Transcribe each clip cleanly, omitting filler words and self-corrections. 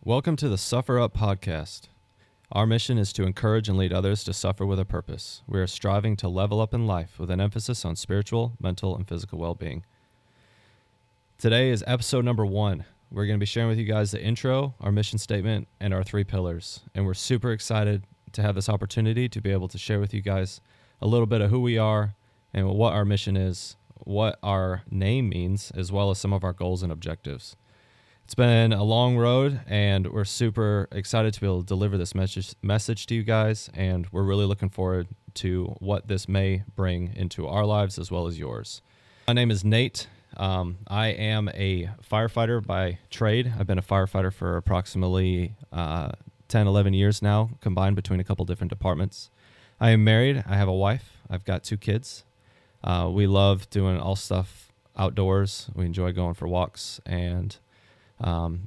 Welcome to the Suffer Up podcast. Our mission is to encourage and lead others to suffer with a purpose. We are striving to level up in life with an emphasis on spiritual, mental, and physical well-being. Today is episode number 1. We're going to be sharing with you guys the intro, our mission statement, and our 3 pillars. And we're super excited to have this opportunity to be able to share with you guys a little bit of who we are and what our mission is, what our name means, as well as some of our goals and objectives. It's been a long road, and we're super excited to be able to deliver this message to you guys, and we're really looking forward to what this may bring into our lives as well as yours. My name is Nate. I am a firefighter by trade. I've been a firefighter for approximately 10, 11 years now, combined between a couple different departments. I am married. I have a wife. I've got 2 kids. We love doing all stuff outdoors. We enjoy going for walks and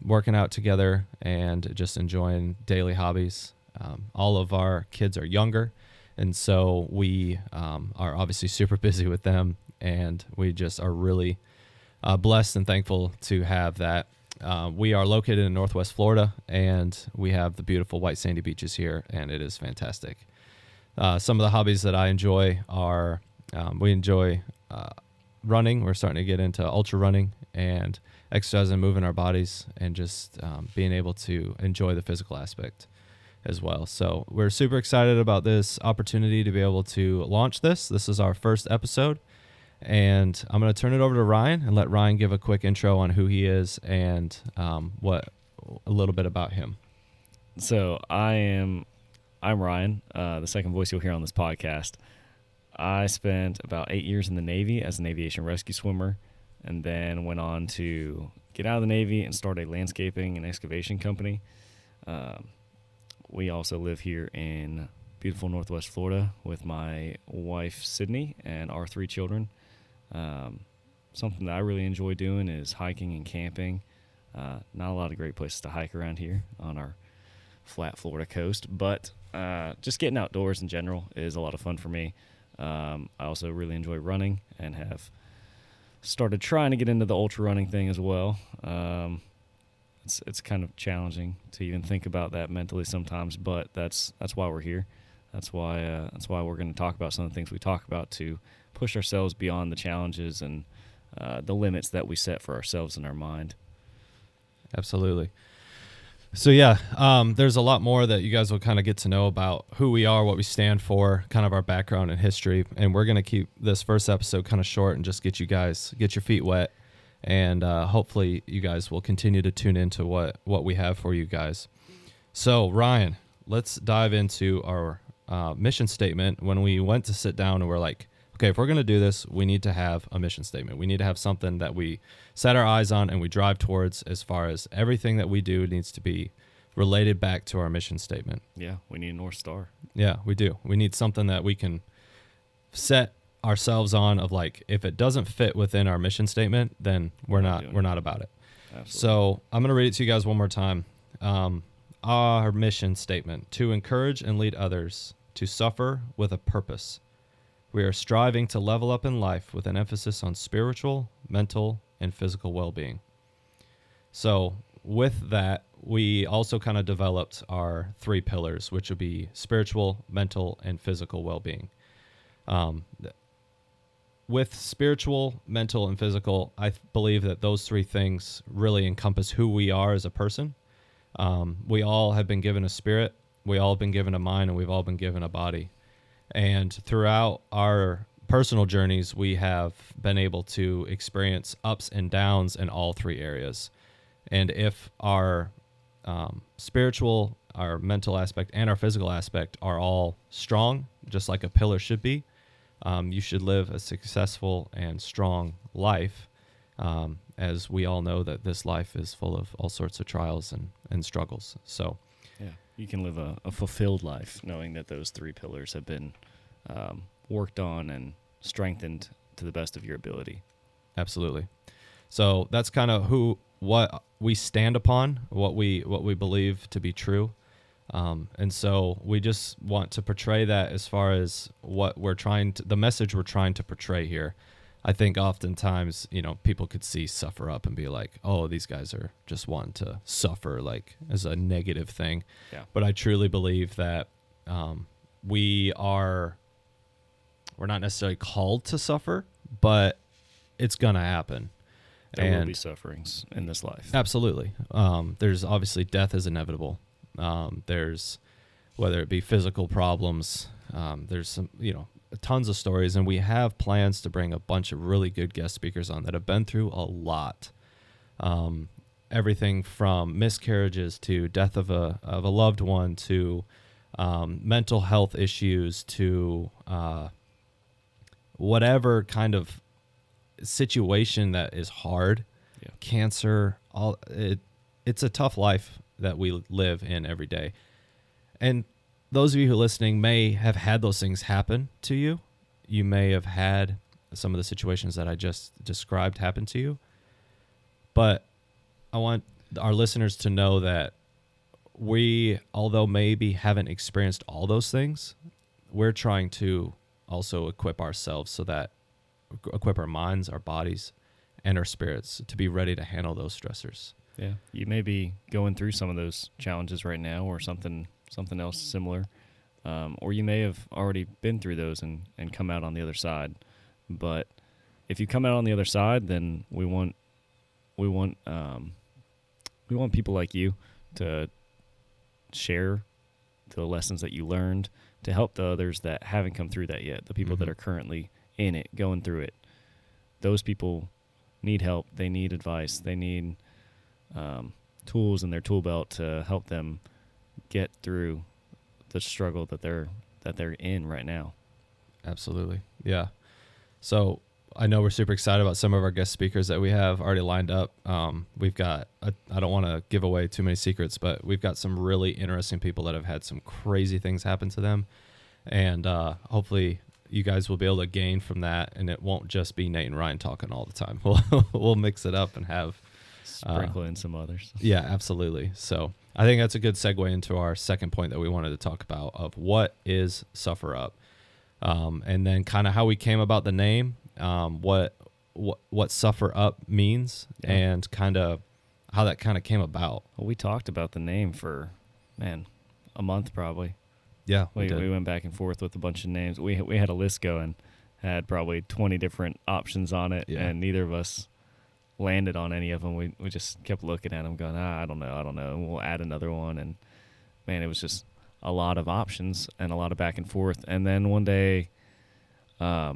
working out together and just enjoying daily hobbies. All of our kids are younger, and so we are obviously super busy with them, and we just are really blessed and thankful to have that. We are located in Northwest Florida, and we have the beautiful white sandy beaches here, and it is fantastic. Some of the hobbies that I enjoy are we enjoy running. We're starting to get into ultra running and exercising, moving our bodies, and just being able to enjoy the physical aspect as well. So we're super excited about this opportunity to be able to launch this. This is our first episode, and I'm going to turn it over to Ryan and let Ryan give a quick intro on who he is and what a little bit about him. So I'm Ryan, the second voice you'll hear on this podcast. I spent about 8 years in the Navy as an aviation rescue swimmer, and then went on to get out of the Navy and start a landscaping and excavation company. We also live here in beautiful Northwest Florida with my wife, Sydney, and our 3 children. Something that I really enjoy doing is hiking and camping. Not a lot of great places to hike around here on our flat Florida coast, but just getting outdoors in general is a lot of fun for me. I also really enjoy running and have started trying to get into the ultra running thing as well. It's kind of challenging to even think about that mentally sometimes, but that's why we're here. That's why we're going to talk about some of the things we talk about, to push ourselves beyond the challenges and the limits that we set for ourselves in our mind. Absolutely. So yeah, there's a lot more that you guys will kind of get to know about who we are, what we stand for, kind of our background and history. And we're going to keep this first episode kind of short and just get your feet wet. And hopefully you guys will continue to tune into what we have for you guys. So Ryan, let's dive into our mission statement. When we went to sit down and we're like, okay, if we're going to do this, we need to have a mission statement. We need to have something that we set our eyes on and we drive towards, as far as everything that we do needs to be related back to our mission statement. Yeah, we need a North Star. Yeah, we do. We need something that we can set ourselves on, of like, if it doesn't fit within our mission statement, then we're not about it. Absolutely. So I'm going to read it to you guys one more time. Our mission statement: to encourage and lead others to suffer with a purpose. We are striving to level up in life with an emphasis on spiritual, mental, and physical well-being. So with that, we also kind of developed our 3 pillars, which would be spiritual, mental, and physical well-being. With spiritual, mental, and physical, I believe that those 3 things really encompass who we are as a person. We all have been given a spirit, we all have been given a mind, and we've all been given a body. And throughout our personal journeys, we have been able to experience ups and downs in all 3 areas. And if our spiritual, our mental aspect, and our physical aspect are all strong, just like a pillar should be, you should live a successful and strong life, as we all know that this life is full of all sorts of trials and struggles. So yeah, you can live a fulfilled life knowing that those 3 pillars have been worked on and strengthened to the best of your ability. Absolutely. So that's kind of what we stand upon, what we believe to be true. And so we just want to portray that as far as what the message we're trying to portray here. I think oftentimes, people could see suffer up and be like, oh, these guys are just wanting to suffer, like as a negative thing. Yeah. But I truly believe that we're not necessarily called to suffer, but it's going to happen. There will be sufferings in this life. Absolutely. There's obviously death is inevitable. There's, whether it be physical problems, there's some, tons of stories, and we have plans to bring a bunch of really good guest speakers on that have been through a lot. Everything from miscarriages to death of a loved one to mental health issues to whatever kind of situation that is hard, cancer, it's a tough life that we live in every day. And those of you who are listening may have had those things happen to you. You may have had some of the situations that I just described happen to you. But I want our listeners to know that we, although maybe haven't experienced all those things, we're trying to also equip ourselves equip our minds, our bodies, and our spirits to be ready to handle those stressors. Yeah. You may be going through some of those challenges right now, or something else similar, or you may have already been through those and come out on the other side. But if you come out on the other side, then we want people like you to share the lessons that you learned, to help the others that haven't come through that yet, the people that are currently in it, going through it. Those people need help. They need advice. They need tools in their tool belt to help them get through the struggle that they're in right now. Absolutely. Yeah. So I know we're super excited about some of our guest speakers that we have already lined up. We've got, I don't want to give away too many secrets, but we've got some really interesting people that have had some crazy things happen to them. And hopefully you guys will be able to gain from that, and it won't just be Nate and Ryan talking all the time. We'll mix it up and have sprinkle in some others. Yeah, absolutely. So I think that's a good segue into our second point that we wanted to talk about, of what is Suffer Up, and then kind of how we came about the name, what Suffer Up means, and kind of how that kind of came about. Well, we talked about the name for a month probably. Yeah, we went back and forth with a bunch of names. We had a list going, had probably 20 different options on it, and neither of us landed on any of them. We just kept looking at them going, I don't know, and we'll add another one. And man, it was just a lot of options and a lot of back and forth. And then one day, I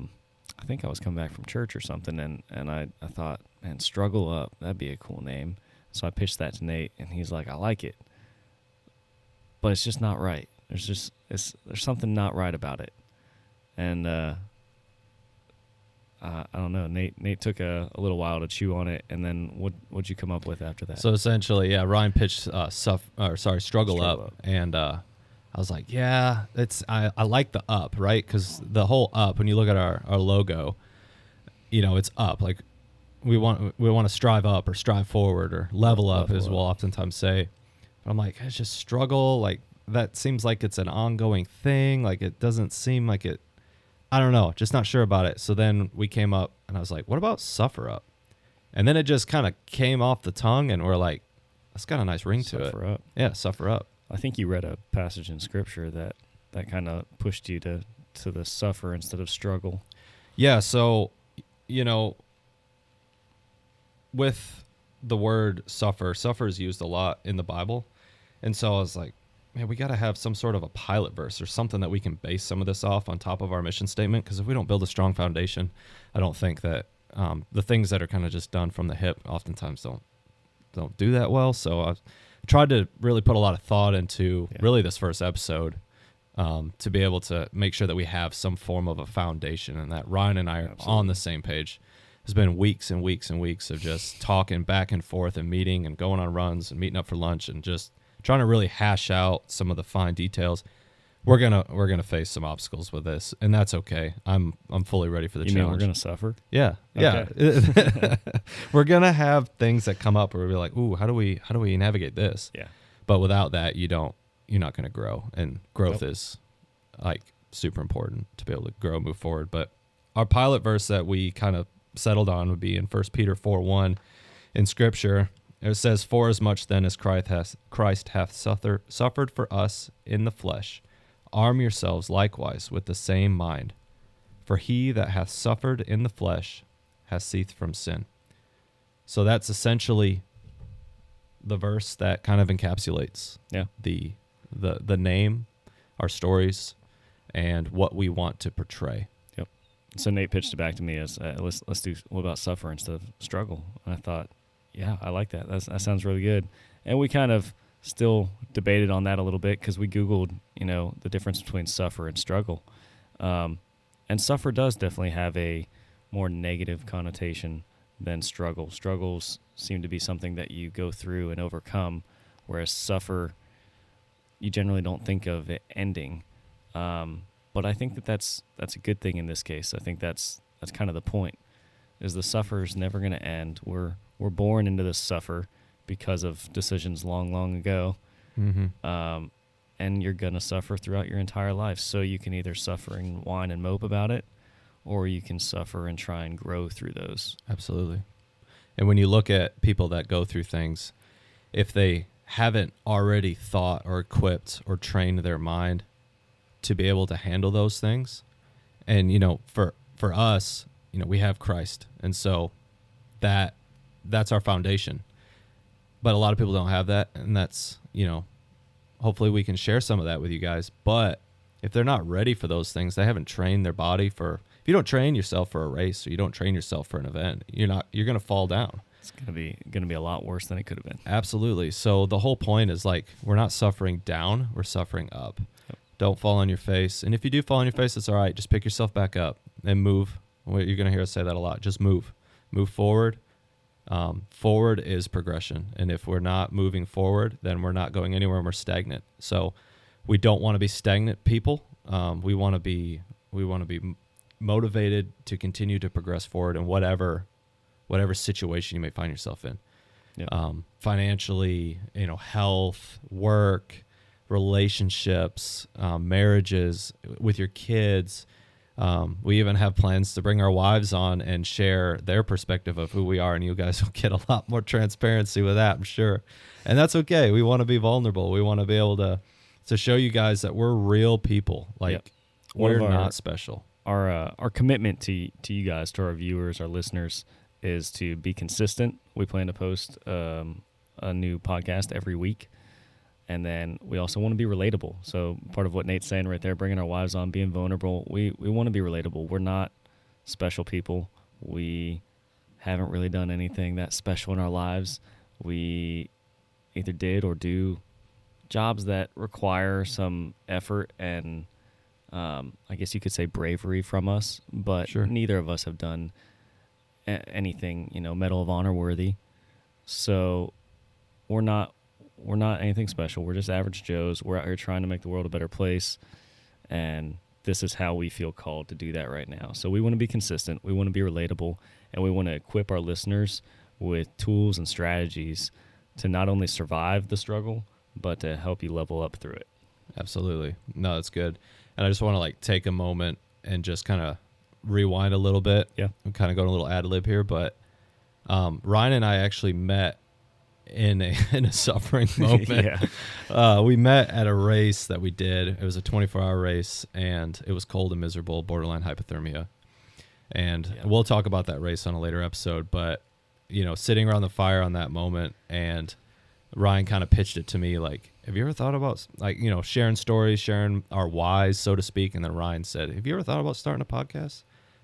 think I was coming back from church or something, and I thought, man, Struggle Up, that'd be a cool name. So I pitched that to Nate, and he's like, I like it, but it's just not right. There's something not right about it. And I don't know. Nate took a little while to chew on it, and then what'd you come up with after that? So essentially, Ryan pitched Struggle Up, and I was like, I like the up, right? Because the whole up, when you look at our logo, it's up. Like we want to strive up or strive forward or level up, as we'll oftentimes say. But I'm like, it's just struggle. Like that seems like it's an ongoing thing. Like it doesn't seem like it. I don't know, just not sure about it. So then we came up, and I was like, what about Suffer Up? And then it just kind of came off the tongue, and we're like, that's got a nice ring to it. Suffer Up. Yeah, Suffer Up. I think you read a passage in Scripture that kind of pushed you to the suffer instead of struggle. Yeah, so, with the word suffer is used a lot in the Bible. And so I was like, man, we got to have some sort of a pilot verse or something that we can base some of this off on top of our mission statement. Because if we don't build a strong foundation, I don't think that the things that are kind of just done from the hip oftentimes don't do that well. So I tried to really put a lot of thought into really this first episode to be able to make sure that we have some form of a foundation, and that Ryan and I are on the same page. It's been weeks and weeks and weeks of just talking back and forth and meeting and going on runs and meeting up for lunch and just trying to really hash out some of the fine details. We're gonna face some obstacles with this, and that's okay. I'm fully ready for the challenge. You mean we're gonna suffer? Yeah, okay. Yeah. We're gonna have things that come up where we're like, ooh, how do we navigate this? Yeah. But without that, you're not gonna grow, and growth is like super important to be able to grow, move forward. But our pilot verse that we kind of settled on would be in 1 Peter 4:1 in Scripture. It says, "For as much then as Christ hath suffered for us in the flesh, arm yourselves likewise with the same mind. For he that hath suffered in the flesh hath ceased from sin." So that's essentially the verse that kind of encapsulates the name, our stories, and what we want to portray. Yep. So Nate pitched it back to me as, let's do, what about suffer instead of struggle? And I thought, yeah, I like that. That sounds really good. And we kind of still debated on that a little bit because we Googled, the difference between suffer and struggle. And suffer does definitely have a more negative connotation than struggle. Struggles seem to be something that you go through and overcome, whereas suffer, you generally don't think of it ending. But I think that's a good thing in this case. I think that's kind of the point, is the suffer is never going to end. We're born into this suffer because of decisions long, long ago. Mm-hmm. And you're going to suffer throughout your entire life. So you can either suffer and whine and mope about it, or you can suffer and try and grow through those. Absolutely. And when you look at people that go through things, if they haven't already thought or equipped or trained their mind to be able to handle those things, and, for us, we have Christ. And so that's our foundation. But a lot of people don't have that. And that's, hopefully we can share some of that with you guys. But if they're not ready for those things, they haven't trained their body if you don't train yourself for a race or you don't train yourself for an event, you're going to fall down. It's going to be a lot worse than it could have been. Absolutely. So the whole point is we're not suffering down, we're suffering up. Yep. Don't fall on your face. And if you do fall on your face, it's all right. Just pick yourself back up and move. You're going to hear us say that a lot. Just move forward. Forward is progression. And if we're not moving forward, then we're not going anywhere and we're stagnant. So we don't want to be stagnant people. We want to be motivated to continue to progress forward in whatever situation you may find yourself in. Yep. Financially, health, work, relationships, marriages with your kids. We even have plans to bring our wives on and share their perspective of who we are, and you guys will get a lot more transparency with that, I'm sure. And that's okay. We want to be vulnerable. We want to be able to show you guys that we're real people. We're not special. Our commitment to you guys, to our viewers, our listeners, is to be consistent. We plan to post a new podcast every week. And then we also want to be relatable. So part of what Nate's saying right there, bringing our wives on, being vulnerable, we want to be relatable. We're not special people. We haven't really done anything that special in our lives. We either did or do jobs that require some effort and I guess you could say bravery from us, but sure, neither of us have done anything, Medal of Honor worthy. So we're not anything special. We're just average Joes. We're out here trying to make the world a better place, and this is how we feel called to do that right now. So we want to be consistent. We want to be relatable, and we want to equip our listeners with tools and strategies to not only survive the struggle, but to help you level up through it. Absolutely. No, that's good. And I just want to take a moment and just kind of rewind a little bit. Yeah. I'm kind of going a little ad lib here, but Ryan and I actually met in a suffering moment. Yeah. We met at a race that we did. It was a 24-hour race, and it was cold and miserable, borderline hypothermia. And we'll talk about that race on a later episode, but sitting around the fire on that moment, and Ryan kind of pitched it to me have you ever thought about sharing stories, sharing our whys, so to speak? And then Ryan said, have you ever thought about starting a podcast?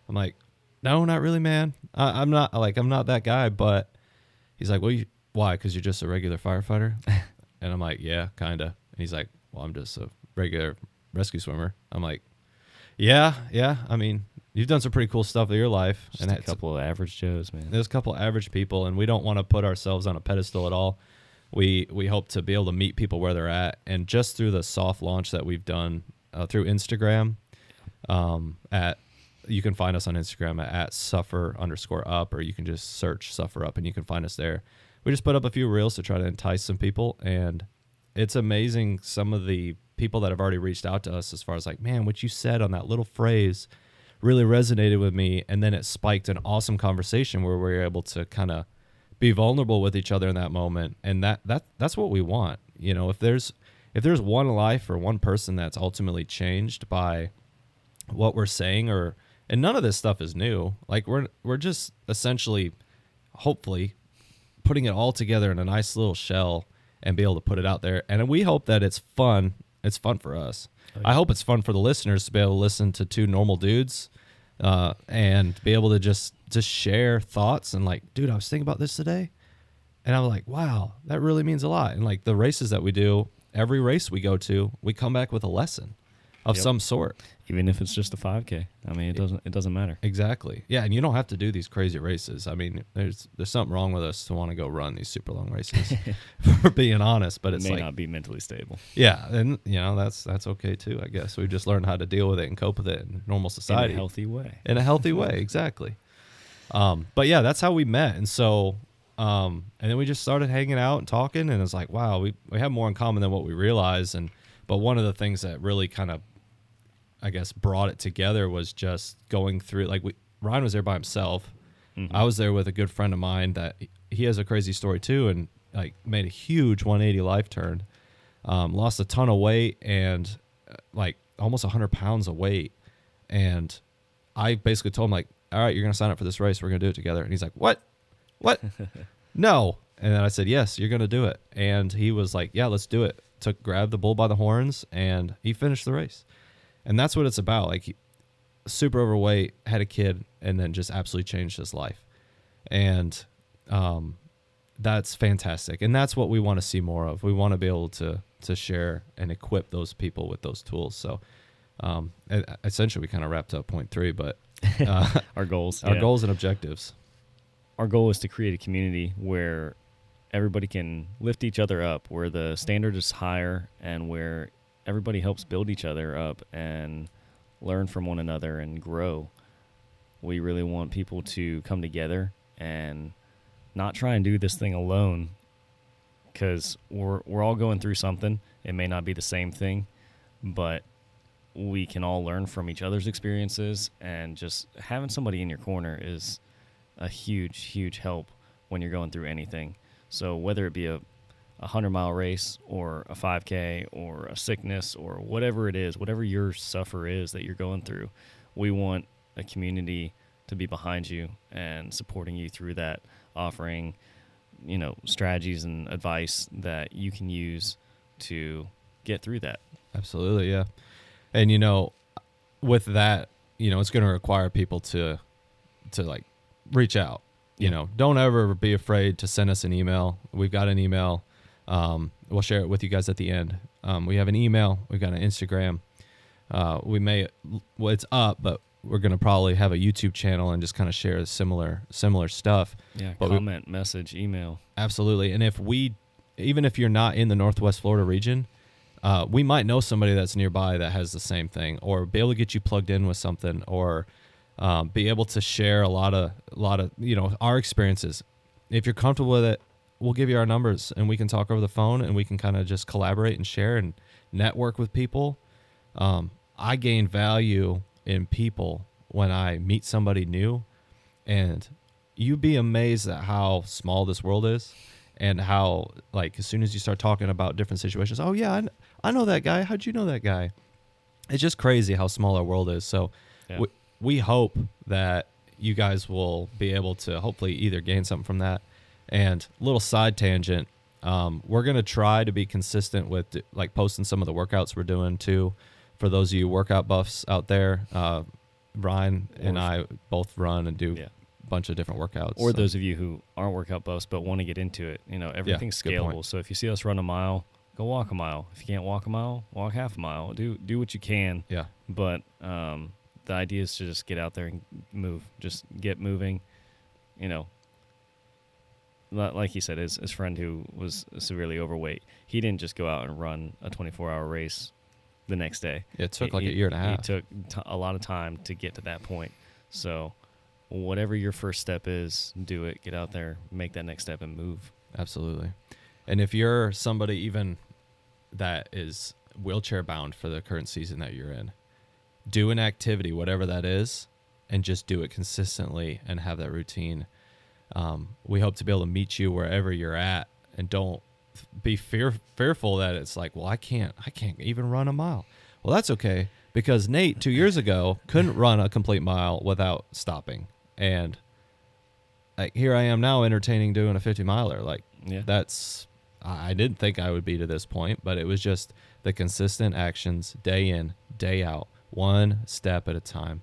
I'm like, no, not really, man. I'm not that guy. But he's like, well, why? Because you're just a regular firefighter? And I'm like, yeah, kind of. And he's like, well, I'm just a regular rescue swimmer. I'm like, yeah. I mean, you've done some pretty cool stuff in your life. Just a couple of average Joes, man. There's a couple of average people, and we don't want to put ourselves on a pedestal at all. We hope to be able to meet people where they're at. And just through the soft launch that we've done through Instagram, you can find us on Instagram at suffer_up, or you can just search Suffer Up and you can find us there. We just put up a few reels to try to entice some people, and it's amazing some of the people that have already reached out to us as far as man, what you said on that little phrase really resonated with me. And then it spiked an awesome conversation where we were able to kind of be vulnerable with each other in that moment. And that's what we want. You know, if there's one life or one person that's ultimately changed by what we're saying, and none of this stuff is new. Like we're just essentially, hopefully, putting it all together in a nice little shell and be able to put it out there. And we hope that it's fun. It's fun for us. Oh, yeah. I hope it's fun for the listeners to be able to listen to two normal dudes and be able to just share thoughts and like, dude, I was thinking about this today. And I'm like, wow, that really means a lot. And like the races that we do, every race we go to, we come back with a lesson of some sort. Even if it's just a 5K. I mean, it doesn't matter. Exactly. Yeah, and you don't have to do these crazy races. I mean, there's something wrong with us to want to go run these super long races, for being honest. But it's may not be mentally stable. Yeah, and you know that's okay too. I guess we've just learned how to deal with it and cope with it in normal society. In a healthy way. In a healthy way, exactly. But yeah, that's how we met, and so and then we just started hanging out and talking, and it's like, wow, we have more in common than what we realized. But one of the things that really kind of, I guess, brought it together was just going through, like, Ryan was there by himself. Mm-hmm. I was there with a good friend of mine that he has a crazy story too, and like made a huge 180 life turn, lost a ton of weight and like almost 100 pounds of weight. And I basically told him like, all right, you're going to sign up for this race. We're going to do it together. And he's like, what? No. And then I said, yes, you're going to do it. And he was like, yeah, let's do it. Grabbed the bull by the horns, and he finished the race. And that's what it's about. Like, super overweight, had a kid, and then just absolutely changed his life. And that's fantastic. And that's what we want to see more of. We want to be able to share and equip those people with those tools. So essentially we kind of wrapped up point 3, but our goals and objectives. Our goal is to create a community where everybody can lift each other up, where the standard is higher, and where everybody helps build each other up and learn from one another and grow. We really want people to come together and not try and do this thing alone, because we're all going through something. It may not be the same thing, but we can all learn from each other's experiences, and just having somebody in your corner is a huge, huge help when you're going through anything. So whether it be a 100-mile race or a 5K or a sickness or whatever it is, whatever your suffer is that you're going through, we want a community to be behind you and supporting you through that, offering, strategies and advice that you can use to get through that. Absolutely, yeah. And, with that, it's going to require people to like reach out. Don't ever be afraid to send us an email. We've got an email. We'll share it with you guys at the end. We have an email. We've got an Instagram. It's up, but we're going to probably have a YouTube channel and just kind of share similar stuff. Yeah, but comment, message, email. Absolutely. And even if you're not in the Northwest Florida region, we might know somebody that's nearby that has the same thing, or be able to get you plugged in with something, or be able to share a lot of our experiences. If you're comfortable with it, we'll give you our numbers and we can talk over the phone, and we can kind of just collaborate and share and network with people. I gain value in people when I meet somebody new, and you'd be amazed at how small this world is, and how, like, as soon as you start talking about different situations, oh yeah, I know that guy. How'd you know that guy? It's just crazy how small our world is. So yeah. We hope that you guys will be able to hopefully either gain something from that. And little side tangent, we're going to try to be consistent with like posting some of the workouts we're doing too. For those of you workout buffs out there, Ryan and I both run and do a bunch of different workouts. Or those of you who aren't workout buffs but want to get into it, everything's scalable. So if you see us run a mile, go walk a mile. If you can't walk a mile, walk half a mile. Do what you can. Yeah. But the idea is to just get out there and move. Just get moving. Like he said, his friend who was severely overweight, he didn't just go out and run a 24-hour race the next day. It took a year and a half. It took a lot of time to get to that point. So whatever your first step is, do it. Get out there, make that next step, and move. Absolutely. And if you're somebody even that is wheelchair bound for the current season that you're in, do an activity, whatever that is, and just do it consistently and have that routine. We hope to be able to meet you wherever you're at, and don't be fearful that it's like, well, I can't even run a mile. Well, that's okay, because Nate 2 years ago couldn't run a complete mile without stopping, and like here I am now entertaining doing a 50 miler. Like that's, I didn't think I would be to this point, but it was just the consistent actions day in, day out, one step at a time.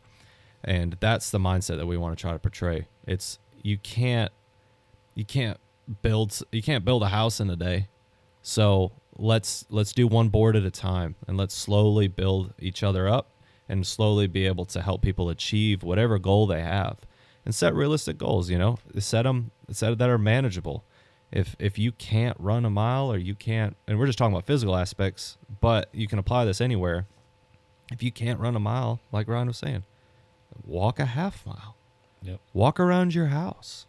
And that's the mindset that we want to try to portray. It's you can't build a house in a day. So let's do one board at a time, and let's slowly build each other up and slowly be able to help people achieve whatever goal they have, and set realistic goals, set that are manageable. If you can't run a mile, or you can't, and we're just talking about physical aspects, but you can apply this anywhere. If you can't run a mile, like Ryan was saying, walk a half mile. Yep. Walk around your house.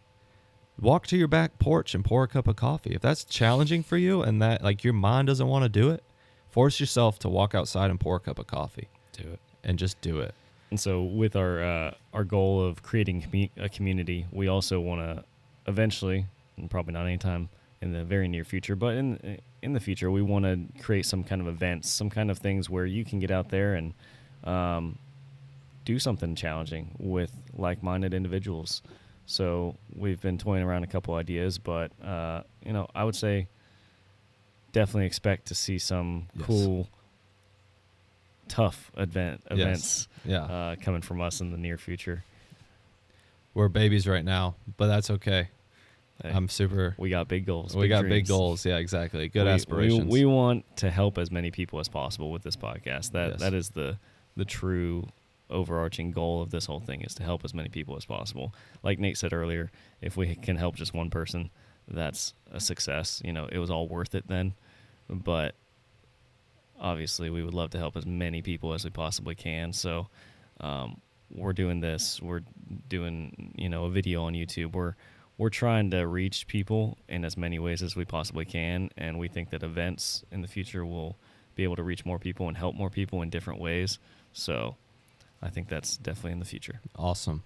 Walk to your back porch and pour a cup of coffee. If that's challenging for you and that like your mind doesn't want to do it, force yourself to walk outside and pour a cup of coffee. Do it. And just do it. And so with our goal of creating a community, we also want to eventually, and probably not anytime in the very near future, but in the future, we want to create some kind of events, some kind of things where you can get out there and do something challenging with like-minded individuals. So we've been toying around a couple ideas, but I would say definitely expect to see some cool, tough events coming from us in the near future. We're babies right now, but that's okay. Hey, we got big goals. We got big goals. Yeah, exactly. Good aspirations. We want to help as many people as possible with this podcast. That is the true overarching goal of this whole thing, is to help as many people as possible. Like Nate said earlier, if we can help just one person, that's a success. It was all worth it then. But obviously we would love to help as many people as we possibly can. So we're doing this. We're doing, a video on YouTube. We're trying to reach people in as many ways as we possibly can, and we think that events in the future will be able to reach more people and help more people in different ways. So I think that's definitely in the future. Awesome.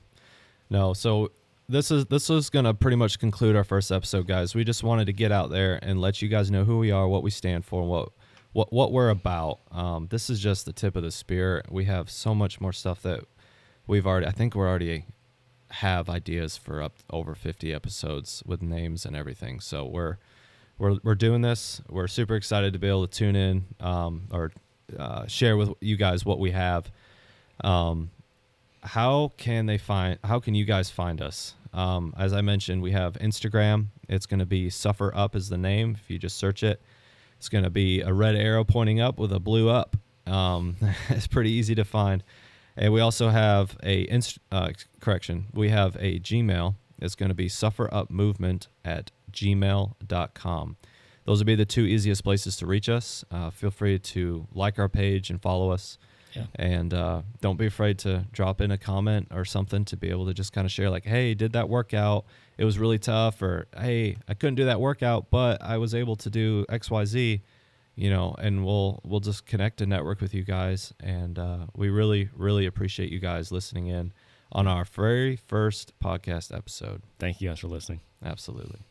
No, so this is going to pretty much conclude our first episode, guys. We just wanted to get out there and let you guys know who we are, what we stand for, what we're about. This is just the tip of the spear. We have so much more stuff that we already have ideas for up over 50 episodes with names and everything. So we're doing this. We're super excited to be able to tune in or share with you guys what we have. How can you guys find us? As I mentioned, we have Instagram. It's going to be Suffer Up is the name. If you just search it, it's going to be a red arrow pointing up with a blue up. It's pretty easy to find. And we also have we have a Gmail. It's going to be sufferupmovement@gmail.com. Those would be the two easiest places to reach us. Feel free to like our page and follow us. Yeah. And don't be afraid to drop in a comment or something to be able to just kind of share, like, hey, did that workout? It was really tough. Or, hey, I couldn't do that workout, but I was able to do XYZ. And we'll just connect and network with you guys. And we really, really appreciate you guys listening in on our very first podcast episode. Thank you guys for listening. Absolutely.